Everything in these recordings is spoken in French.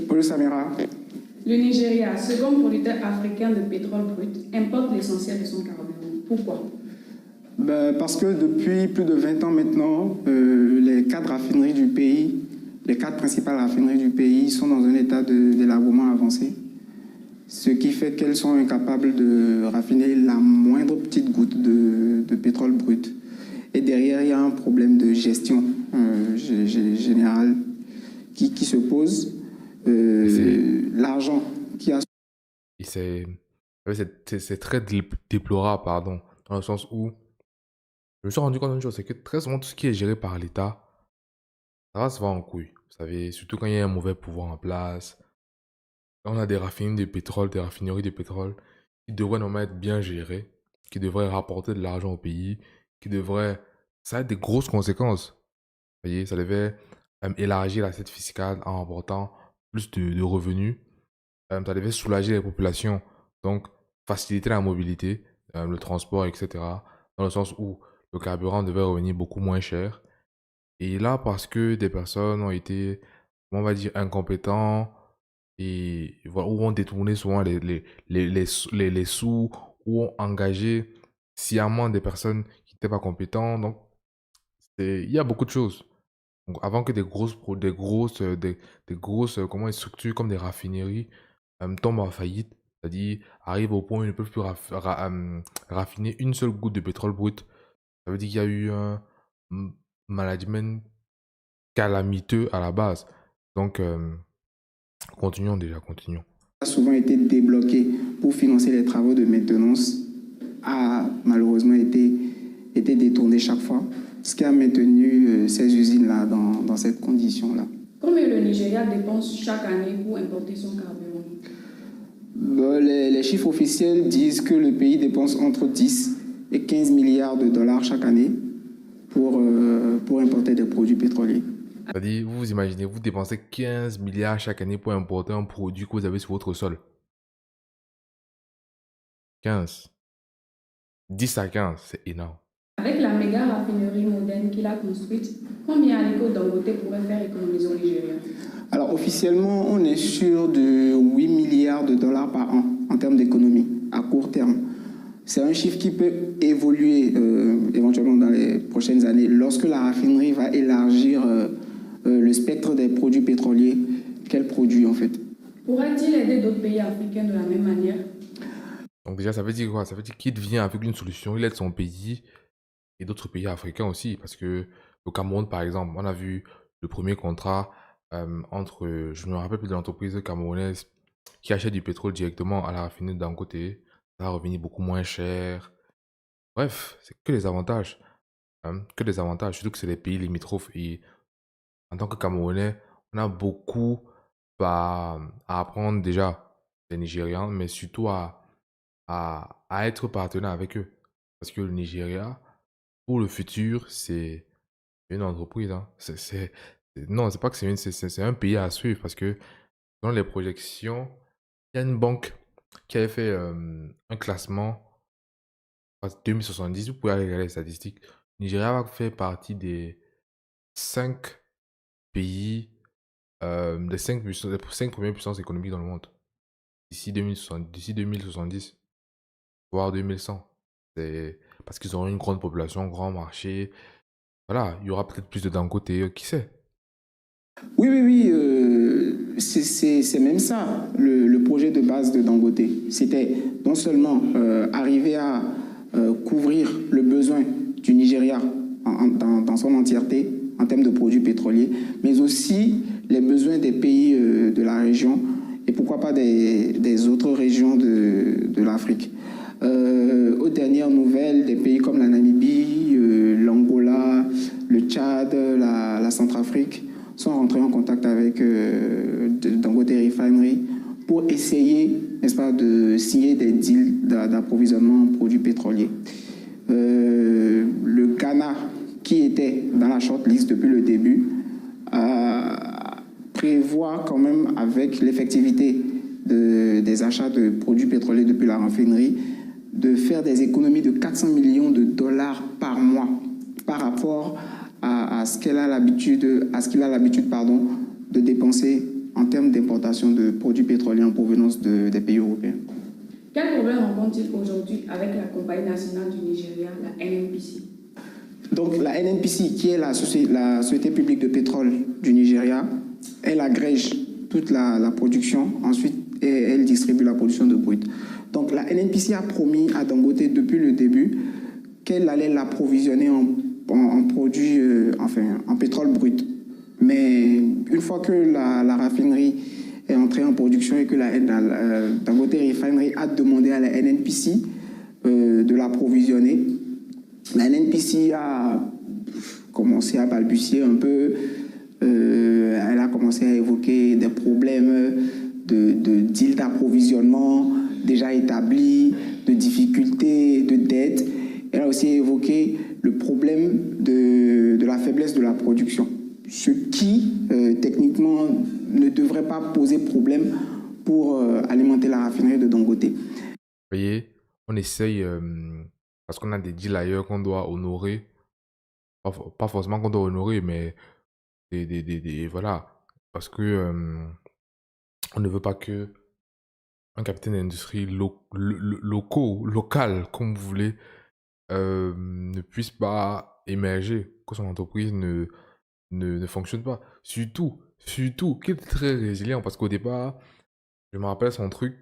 Bonjour Samira. Le Nigeria, second producteur africain de pétrole brut, importe l'essentiel de son carburant. Pourquoi? Parce que depuis plus de 20 ans maintenant, les quatre raffineries du pays, les quatre principales raffineries du pays sont dans un état d'élaboration avancé, ce qui fait qu'elles sont incapables de raffiner la moindre petite goutte de pétrole brut. Et derrière, il y a un problème de gestion générale qui se pose. L'argent qui a... C'est très déplorable, pardon, dans le sens où je me suis rendu compte d'une chose, c'est que très souvent, tout ce qui est géré par l'État, ça va se voir en couille. Vous savez, surtout quand il y a un mauvais pouvoir en place. Quand on a des raffineries de pétrole, des raffineries de pétrole qui devraient normalement être bien gérées, qui devraient rapporter de l'argent au pays, qui devraient... Ça a des grosses conséquences. Vous voyez, ça devait élargir l'assiette fiscale en rapportant plus de revenus. Ça devait soulager les populations, donc faciliter la mobilité, le transport, etc. Dans le sens où le carburant devait revenir beaucoup moins cher. Et là, parce que des personnes ont été, on va dire, incompétents et voilà, ou ont détourné souvent les sous, ou ont engagé sciemment des personnes qui n'étaient pas compétentes. Donc, il y a beaucoup de choses. Donc, avant que des grosses comment, structures comme des raffineries tombent en faillite, c'est-à-dire arrivent au point où ils ne peuvent plus raffiner une seule goutte de pétrole brut, ça veut dire qu'il y a eu un management calamiteux à la base. Donc, continuons. A souvent été débloqué pour financer les travaux de maintenance a malheureusement été détourné chaque fois, ce qui a maintenu ces usines-là dans cette condition-là. Combien le Nigeria dépense chaque année pour importer son carburant? Les chiffres officiels disent que le pays dépense entre 10 et 15 milliards de dollars chaque année pour importer des produits pétroliers. C'est-à-dire, vous imaginez, vous dépensez 15 milliards chaque année pour importer un produit que vous avez sur votre sol. 15. 10 à 15, c'est énorme. Avec la méga raffinerie moderne qu'il a construite, combien Aliko Dangote pourrait faire économiser au Nigeria? Alors officiellement, on est sur de 8 milliards de dollars par an en termes d'économie, à court terme. C'est un chiffre qui peut évoluer éventuellement dans les prochaines années lorsque la raffinerie va élargir le spectre des produits pétroliers qu'elle produit en fait. Pourrait-il aider d'autres pays africains de la même manière? Donc déjà, ça veut dire quoi? Ça veut dire qu'il vient avec une solution, il aide son pays et d'autres pays africains aussi. Parce que le Cameroun, par exemple, on a vu le premier contrat entre, je ne me rappelle plus de l'entreprise camerounaise qui achète du pétrole directement à la raffinerie d'un côté. Ça va revenir beaucoup moins cher. Bref, c'est que les avantages. Que des avantages, surtout que c'est des pays limitrophes. Et en tant que Camerounais, on a beaucoup à apprendre déjà des Nigérians, mais surtout à être partenaire avec eux. Parce que le Nigeria, pour le futur, c'est une entreprise. Hein. Non, c'est pas que c'est un pays à suivre parce que dans les projections, il y a une banque qui avait fait un classement en 2070. Vous pouvez aller regarder les statistiques. Le Nigeria va faire partie des 5 pays, des 5 premières puissances économiques dans le monde d'ici 2070, voire 2100. C'est parce qu'ils auront une grande population, un grand marché. Voilà, il y aura peut-être plus de d'un côté, qui sait? Oui, c'est même ça, le projet de base de Dangote. C'était non seulement arriver à couvrir le besoin du Nigeria dans son entièreté en termes de produits pétroliers, mais aussi les besoins des pays de la région et pourquoi pas des autres régions de l'Afrique. Aux dernières nouvelles, des pays comme la Namibie, l'Angola, le Tchad, la Centrafrique sont rentrés en contact avec Dangote Refinery pour essayer, n'est-ce pas, de signer des deals d'approvisionnement en produits pétroliers. Le Ghana, qui était dans la shortlist depuis le début, prévoit quand même, avec l'effectivité des achats de produits pétroliers depuis la raffinerie, de faire des économies de 400 millions de dollars par mois par rapport à ce qu'il a l'habitude de dépenser en termes d'importation de produits pétroliers en provenance des pays européens. Quel problème rencontre-t-il aujourd'hui avec la compagnie nationale du Nigeria, la NNPC? Donc la NNPC, qui est la société publique de pétrole du Nigeria, elle agrège toute la production, ensuite elle distribue la production de brut. Donc la NNPC a promis à Dangote depuis le début qu'elle allait l'approvisionner en produits, en pétrole brut. Mais une fois que la raffinerie est entrée en production et que Dangote Refinery a demandé à la NNPC de l'approvisionner, la NNPC a commencé à balbutier un peu. Elle a commencé à évoquer des problèmes de deal d'approvisionnement déjà établis, de difficultés, de dettes. Elle a aussi évoqué le problème de la faiblesse de la production, ce qui, techniquement, ne devrait pas poser problème pour alimenter la raffinerie de Dangote. Vous voyez, on essaye, parce qu'on a des deals ailleurs qu'on doit honorer. Pas forcément qu'on doit honorer, mais voilà. Parce que on ne veut pas que un capitaine d'industrie local, comme vous voulez, ne puisse pas émerger, que son entreprise ne fonctionne pas. Surtout qu'il est très résilient, parce qu'au départ, je me rappelle son truc,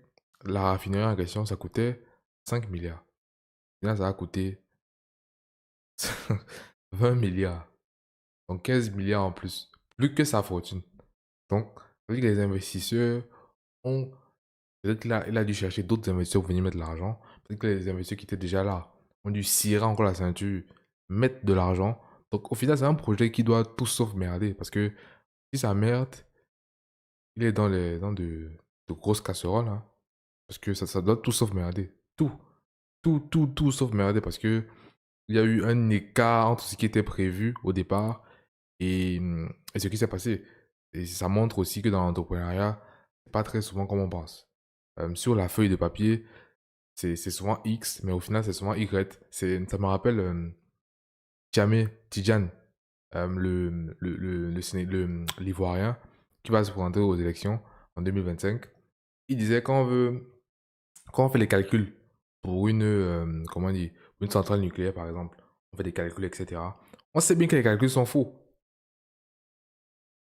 la raffinerie en question, ça coûtait 5 milliards. Et là, ça a coûté 20 milliards. Donc 15 milliards en plus. Plus que sa fortune. Donc, ça veut dire que les investisseurs ont... Peut-être qu'il il a dû chercher d'autres investisseurs pour venir mettre de l'argent. Peut-être que les investisseurs qui étaient déjà là ont dû cirer encore la ceinture, mettre de l'argent. Donc, au final, c'est un projet qui doit tout sauf merder. Parce que si ça merde, il est dans de grosses casseroles. Hein. Parce que ça doit tout sauf merder. Tout sauf merder. Parce que il y a eu un écart entre ce qui était prévu au départ et ce qui s'est passé. Et ça montre aussi que dans l'entrepreneuriat, c'est pas très souvent comme on pense. Sur la feuille de papier, c'est souvent X, mais au final, c'est souvent Y. Ça me rappelle Tidjane, l'Ivoirien, qui va se présenter aux élections en 2025. Il disait quand on fait les calculs pour comment dire, une centrale nucléaire, par exemple, on fait des calculs, etc. On sait bien que les calculs sont faux.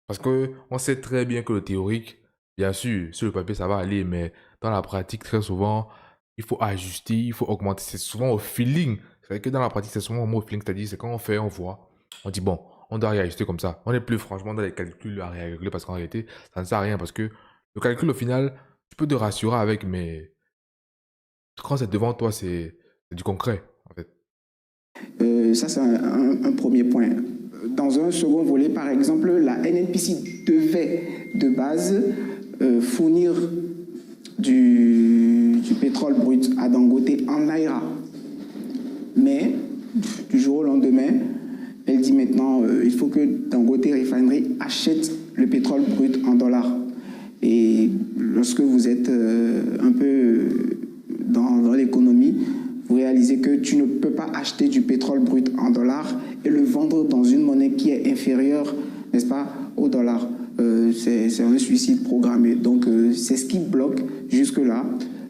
Parce qu'on sait très bien que le théorique, bien sûr, sur le papier, ça va aller, mais dans la pratique, très souvent, il faut ajuster, il faut augmenter. C'est souvent au feeling. C'est vrai que dans la pratique, c'est souvent au feeling. C'est-à-dire, c'est quand on fait, on voit, on dit, bon, on doit réajuster comme ça. On n'est plus franchement dans les calculs à réajuster parce qu'en réalité, ça ne sert à rien. Parce que le calcul, au final, tu peux te rassurer avec, mais quand c'est devant toi, c'est du concret, en fait. Ça, c'est un premier point. Dans un second volet, par exemple, la NNPC devait de base fournir du pétrole brut à Dangote en Naira. Mais du jour au lendemain, elle dit maintenant il faut que Dangote Refinery achète le pétrole brut en dollars. Et lorsque vous êtes un peu dans l'économie, vous réalisez que tu ne peux pas acheter du pétrole brut en dollars et le vendre dans une monnaie qui est inférieure, n'est-ce pas, au dollar. C'est un suicide programmé. Donc, c'est ce qui bloque jusque-là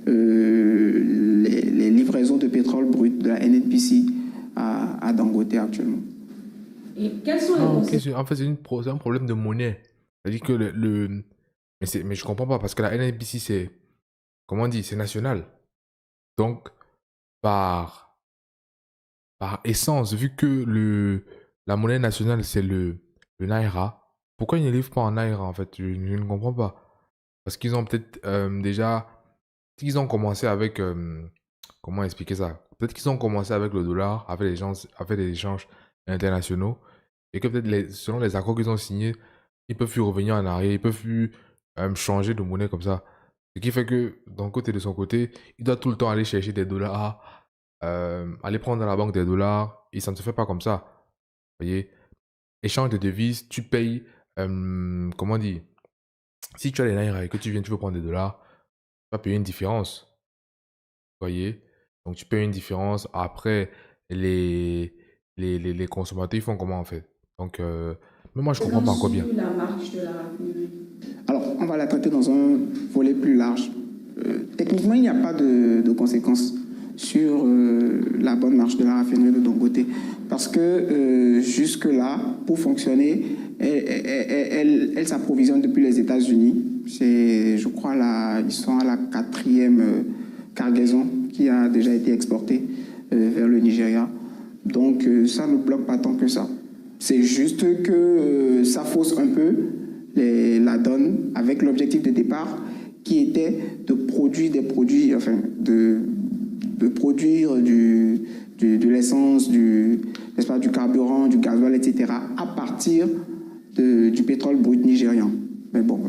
les livraisons de pétrole brut de la NNPC à Dangote actuellement. Et quels sont les conséquences? En fait, c'est un problème de monnaie. C'est-à-dire que mais je comprends pas parce que la NNPC, comment on dit, c'est national. Donc, par essence, vu que la monnaie nationale, c'est le Naira, pourquoi ils ne livrent pas en Naira, en fait? Je ne comprends pas. Parce qu'ils ont peut-être déjà... Ils ont commencé avec... comment expliquer ça? Peut-être qu'ils ont commencé avec le dollar, avec les échanges internationaux, et que peut-être selon les accords qu'ils ont signés, ils peuvent plus revenir en arrière, ils peuvent plus changer de monnaie comme ça. Ce qui fait que, d'un côté de son côté, il doit tout le temps aller chercher des dollars, aller prendre dans la banque des dollars, et ça ne se fait pas comme ça. Vous voyez? Échange de devises, tu payes, comment dire, si tu as les naira et que tu veux prendre des dollars, tu vas payer une différence. Vous voyez? Donc tu payes une différence. Après, les consommateurs, ils font comment en fait? Donc, mais moi, je comprends pas encore bien. Sur la marge de la raffinerie. Alors, Alors, on va la traiter dans un volet plus large. Techniquement, il n'y a pas de conséquences sur la bonne marche de la raffinerie de Dangote. Parce que jusque-là, pour fonctionner, elle s'approvisionne depuis les États-Unis. Je crois, ils sont à la 4e cargaison qui a déjà été exportée vers le Nigeria. Donc, ça ne bloque pas tant que ça. C'est juste que ça fausse un peu la donne avec l'objectif de départ qui était de produire des produits, enfin, de produire de l'essence, n'est-ce pas, du carburant, du gasoil, etc., à partir du pétrole brut nigérian. Mais bon,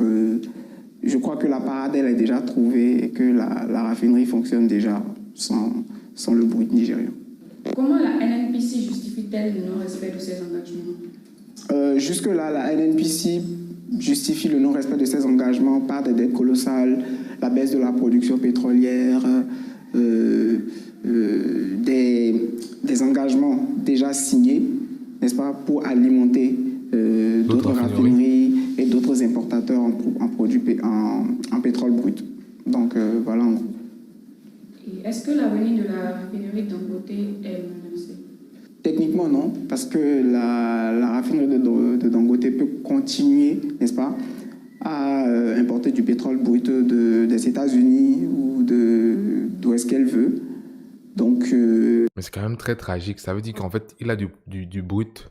je crois que la parade, elle est déjà trouvée et que la raffinerie fonctionne déjà sans le brut nigérian. Comment la NNPC justifie-t-elle le non-respect de ses engagements? Jusque-là, la NNPC justifie le non-respect de ses engagements par des dettes colossales, la baisse de la production pétrolière, des engagements déjà signés, n'est-ce pas, pour alimenter d'autres raffineries et d'autres importateurs en pétrole brut. Donc voilà en gros. Et est-ce que l'avenir de la raffinerie de Dangote est menacé? Techniquement, non, parce que la raffinerie de Dangote peut continuer, n'est-ce pas, à importer du pétrole brut des États-Unis ou d'où est-ce qu'elle veut. Donc, Mais c'est quand même très tragique. Ça veut dire qu'en fait, il a du brut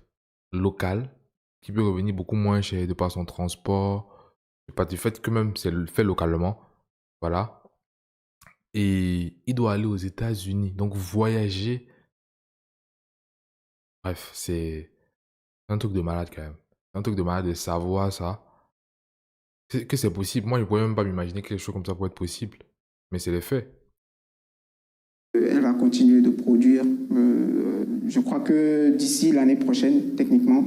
local qui peut revenir beaucoup moins cher de par son transport, de par du fait que même c'est fait localement. Voilà. Et il doit aller aux États-Unis. Donc voyager. Bref, c'est un truc de malade quand même. Un truc de malade de savoir ça. Que c'est possible. Moi, je ne pourrais même pas m'imaginer que quelque chose comme ça pourrait être possible. Mais c'est les faits. Elle va continuer de produire. Je crois que d'ici l'année prochaine, techniquement,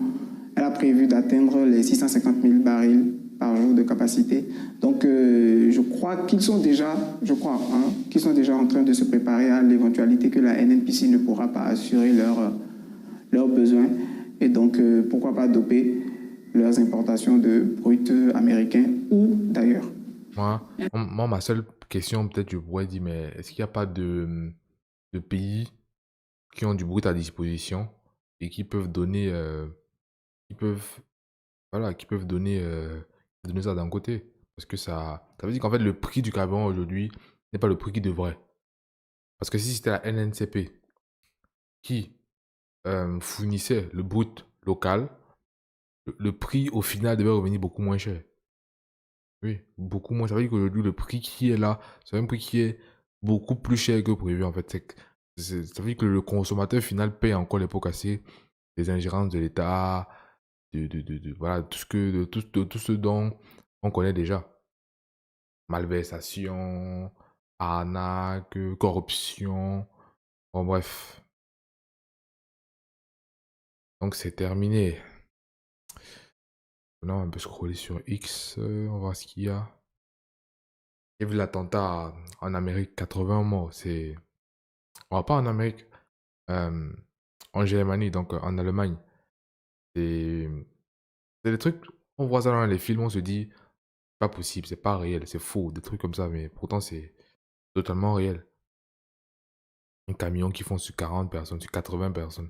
elle a prévu d'atteindre les 650 000 barils par jour de capacité. Donc, je crois qu'ils sont déjà, qu'ils sont déjà en train de se préparer à l'éventualité que la NNPC ne pourra pas assurer leurs besoins. Et donc, pourquoi pas doper leurs importations de brut américains ou d'ailleurs. Moi, ma seule question, peut-être, je pourrais dire, mais est-ce qu'il n'y a pas de pays qui ont du brut à disposition et qui peuvent donner, qui peuvent, voilà, donner ça d'un côté? Parce que ça veut dire qu'en fait, le prix du carburant aujourd'hui n'est pas le prix qui devrait. Parce que si c'était la NNCP qui fournissait le brut local, le prix au final devait revenir beaucoup moins cher. Oui, beaucoup moins. Ça veut dire qu'aujourd'hui, le prix qui est là, c'est un prix qui est beaucoup plus cher que prévu, en fait. Ça veut dire que le consommateur final paye encore les pots cassés des ingérences de l'État, voilà, tout ce dont on connaît déjà. Malversation, arnaque, corruption. Bon, bref. Donc, c'est terminé. Maintenant, on peut scroller sur X, on va voir ce qu'il y a. J'ai vu l'attentat en Amérique, 80 morts. On va pas en Amérique, euh, en Germanie, donc en Allemagne. C'est c'est des trucs, on voit ça dans les films, on se dit, pas possible, c'est pas réel, c'est faux, des trucs comme ça, mais pourtant c'est totalement réel. Un camion qui fonce sur 40 personnes, sur 80 personnes.